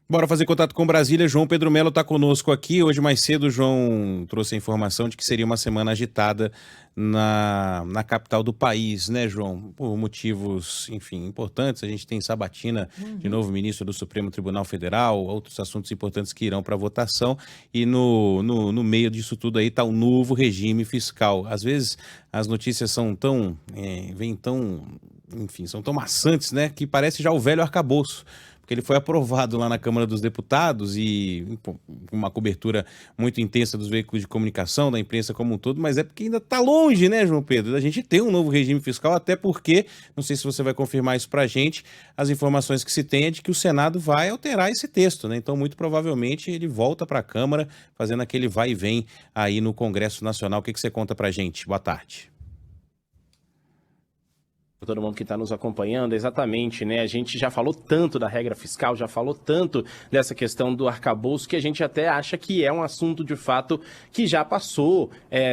Bora fazer contato com Brasília. João Pedro Melo está conosco aqui. Hoje mais cedo o João trouxe a informação de que seria uma semana agitada na capital do país, né, João? Por motivos, enfim, importantes. A gente tem sabatina de novo ministro do Supremo Tribunal Federal, outros assuntos importantes que irão para votação. E no meio disso tudo aí está o novo regime fiscal. Às vezes as notícias são enfim, são tão maçantes, né, que parece já o velho arcabouço. Porque ele foi aprovado lá na Câmara dos Deputados e com uma cobertura muito intensa dos veículos de comunicação, da imprensa como um todo, mas é porque ainda está longe, né, João Pedro? A gente tem um novo regime fiscal, até porque, não sei se você vai confirmar isso para a gente, as informações que se tem é de que o Senado vai alterar esse texto, né? Então, muito provavelmente, ele volta para a Câmara, fazendo aquele vai e vem aí no Congresso Nacional. O que você conta para a gente? Boa tarde. Para todo mundo que está nos acompanhando, exatamente, né? A gente já falou tanto da regra fiscal, já falou tanto dessa questão do arcabouço, que a gente até acha que é um assunto, de fato, que já passou,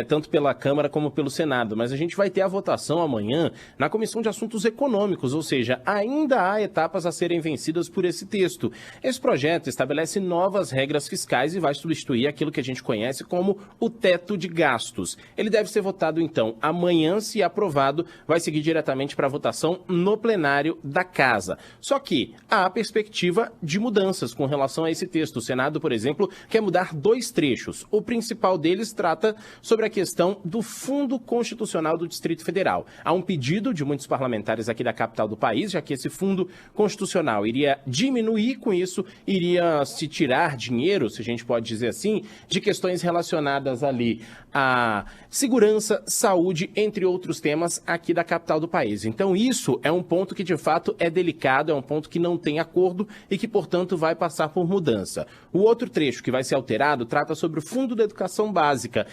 tanto pela Câmara como pelo Senado. Mas a gente vai ter a votação amanhã na Comissão de Assuntos Econômicos, ou seja, ainda há etapas a serem vencidas por esse texto. Esse projeto estabelece novas regras fiscais e vai substituir aquilo que a gente conhece como o teto de gastos. Ele deve ser votado, então, amanhã, se aprovado, vai seguir diretamente para votação no plenário da Casa. Só que há a perspectiva de mudanças com relação a esse texto. O Senado, por exemplo, quer mudar dois trechos. O principal deles trata sobre a questão do Fundo Constitucional do Distrito Federal. Há um pedido de muitos parlamentares aqui da capital do país, já que esse Fundo Constitucional iria diminuir, com isso iria se tirar dinheiro, se a gente pode dizer assim, de questões relacionadas ali à segurança, saúde, entre outros temas aqui da capital do país. Então isso é um ponto que de fato é delicado, é um ponto que não tem acordo e que, portanto, vai passar por mudança. O outro trecho que vai ser alterado trata sobre o Fundo da Educação Básica.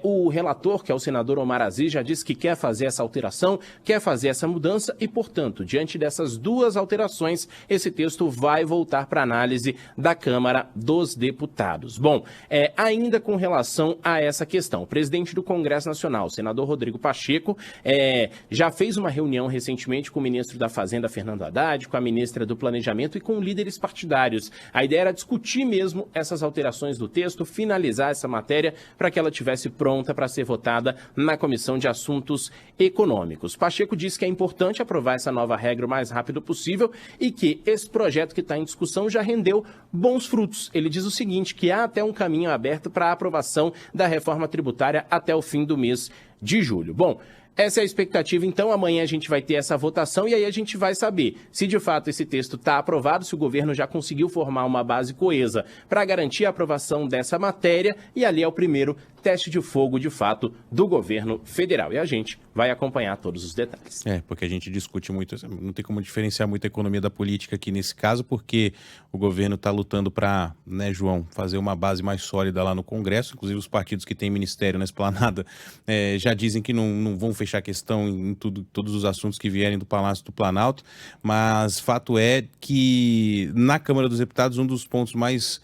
O relator, que é o senador Omar Aziz, já disse que quer fazer essa alteração, quer fazer essa mudança e, portanto, diante dessas duas alterações, esse texto vai voltar para análise da Câmara dos Deputados. Bom, ainda com relação a essa questão, o presidente do Congresso Nacional, o senador Rodrigo Pacheco, já fez uma reunião recentemente com o ministro da Fazenda, Fernando Haddad, com a ministra do Planejamento e com líderes partidários. A ideia era discutir mesmo essas alterações do texto, finalizar essa matéria para que ela estivesse pronta para ser votada na Comissão de Assuntos Econômicos. Pacheco disse que é importante aprovar essa nova regra o mais rápido possível e que esse projeto que está em discussão já rendeu bons frutos. Ele diz o seguinte, que há até um caminho aberto para a aprovação da reforma tributária até o fim do mês de julho. Bom, essa é a expectativa, então amanhã a gente vai ter essa votação e aí a gente vai saber se de fato esse texto está aprovado, se o governo já conseguiu formar uma base coesa para garantir a aprovação dessa matéria e ali é o primeiro teste de fogo, de fato, do governo federal. E a gente vai acompanhar todos os detalhes. Porque a gente discute muito, não tem como diferenciar muito a economia da política aqui nesse caso, porque o governo está lutando para, né, João, fazer uma base mais sólida lá no Congresso. Inclusive os partidos que têm ministério na esplanada já dizem que não vão fechar questão em todos os assuntos que vierem do Palácio do Planalto, mas fato é que na Câmara dos Deputados um dos pontos mais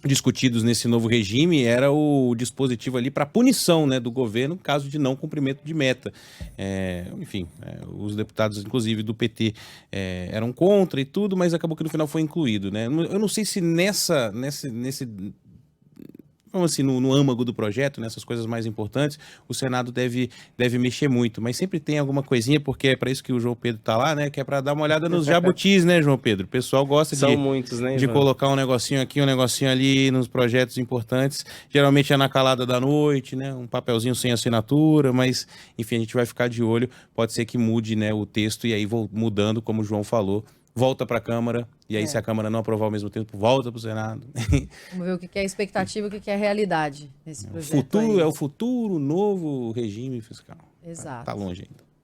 discutidos nesse novo regime era o dispositivo ali para punição, né, do governo, caso de não cumprimento de meta. Os deputados, inclusive do PT, eram contra e tudo, mas acabou que no final foi incluído, né? Eu não sei se vamos assim, no âmago do projeto, nessas coisas mais importantes, o Senado deve mexer muito, mas sempre tem alguma coisinha, porque é para isso que o João Pedro está lá, né, que é para dar uma olhada nos jabutis, né, João Pedro? O pessoal gosta São muitos, né, de colocar um negocinho aqui, um negocinho ali nos projetos importantes, geralmente é na calada da noite, né, um papelzinho sem assinatura, mas, enfim, a gente vai ficar de olho, pode ser que mude, né, o texto, e aí mudando, como o João falou, volta para a Câmara, e aí se a Câmara não aprovar ao mesmo tempo, volta para o Senado. Vamos ver o que é expectativa e o que é realidade nesse projeto. É o futuro novo regime fiscal. Exato. Tá longe ainda.